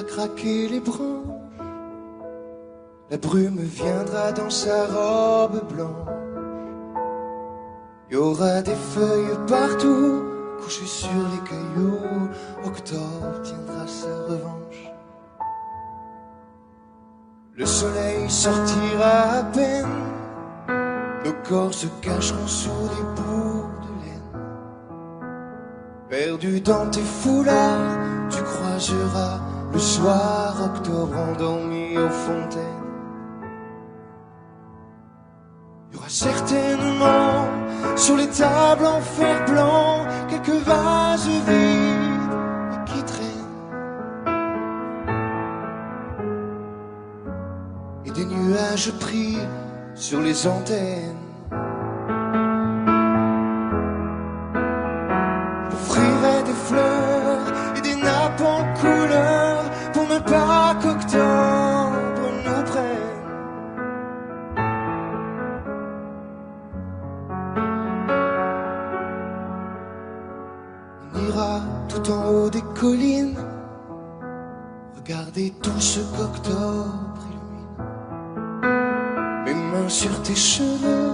craquer les branches. La brume viendra dans sa robe blanche. Il y aura des feuilles partout, couchées sur les cailloux. Octobre tiendra sa revanche. Le soleil sortira à peine. Nos corps se cacheront sous des bouts de laine. Perdu dans tes foulards, tu croiseras le soir octobre endormi aux fontaines. Il y aura certainement sur les tables en fer blanc quelques vases vides et qui traînent, et des nuages pris sur les antennes. J'offrirai des fleurs et des nappes en couleur pour ne pas qu'octobre nous prenne. On ira tout en haut des collines, regarder tout ce qu'octobre illumine. Mes mains sur tes cheveux,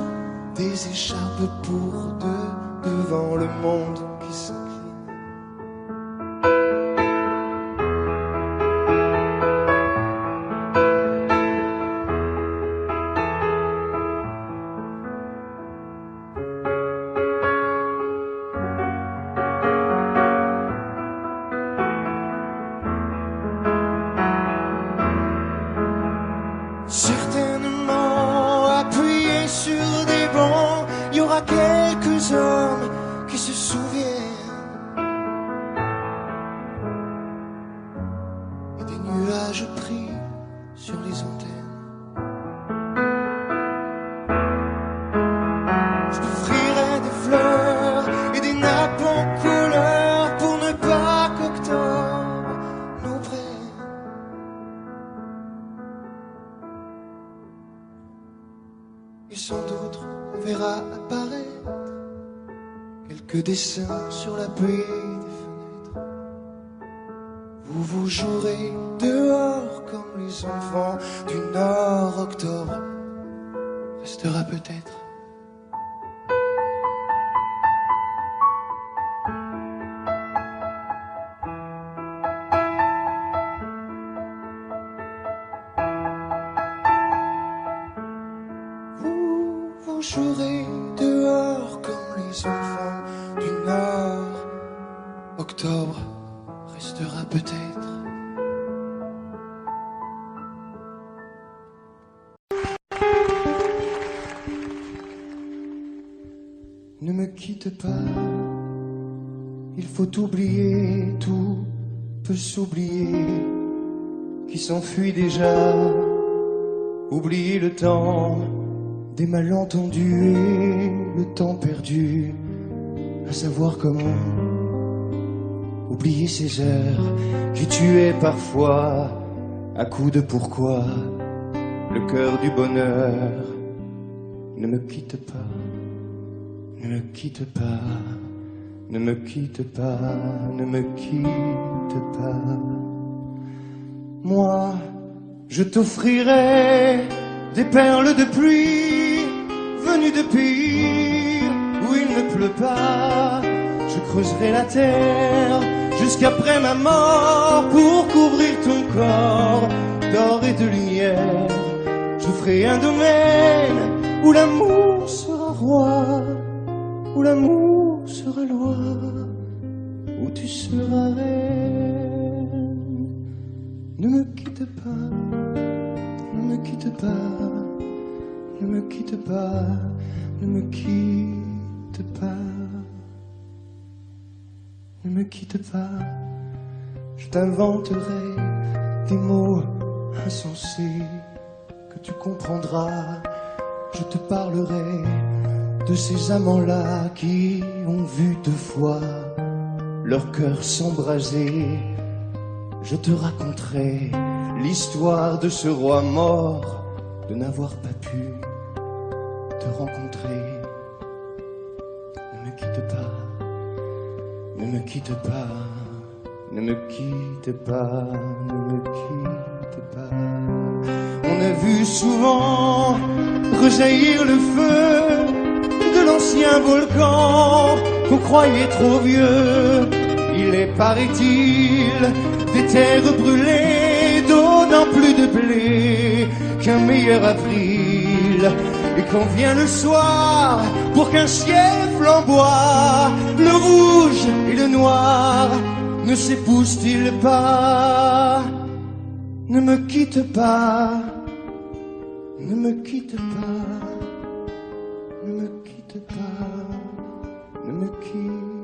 des écharpes pour deux, devant le monde qui s'incline. Certainement appuyés sur des bancs, il y aura quelques hommes qui se souviennent, et des nuages pris sur les antennes. Je t'offrirai des fleurs et des nappes en couleur pour ne pas qu'octobre nous prenne. Et sans doute on verra apparaître quelques dessins sur la baie des fenêtres. Vous vous jouerez dehors comme les enfants du Nord. Octobre restera peut-être. Vous jouerez dehors comme les enfants du Nord. Octobre restera peut-être. Ne me quitte pas, il faut oublier, tout peut s'oublier, qui s'enfuit déjà. Oublier le temps des malentendus et le temps perdu, à savoir comment oublier ces heures qui tuaient parfois à coups de pourquoi le cœur du bonheur. Ne me quitte pas, ne me quitte pas, ne me quitte pas, ne me quitte pas. Moi, je t'offrirai des perles de pluie venues de pays où il ne pleut pas. Je creuserai la terre jusqu'après ma mort pour couvrir ton corps d'or et de lumière. Je ferai un domaine où l'amour sera roi, où l'amour sera loi, où tu seras reine. Ne me quitte pas, ne me quitte pas, ne me quitte pas, ne me quitte pas, ne me quitte pas. Je t'inventerai des mots insensés que tu comprendras. Je te parlerai de ces amants-là qui ont vu deux fois leur cœur s'embraser. Je te raconterai l'histoire de ce roi mort, de n'avoir pas pu te rencontrer. Ne me quitte pas, ne me quitte pas, Ne me quitte pas, ne me quitte pas. On a vu souvent rejaillir le feu de l'ancien volcan qu'on croyait trop vieux. Il est, paraît-il, des terres brûlées, donnant plus de blé qu'un meilleur avril. Et quand vient le soir, pour qu'un ciel flamboie, le rouge et le noir ne s'épousent-ils pas? Ne me quitte pas, ne me quitte pas, ne me quitte pas, ne me quitte pas.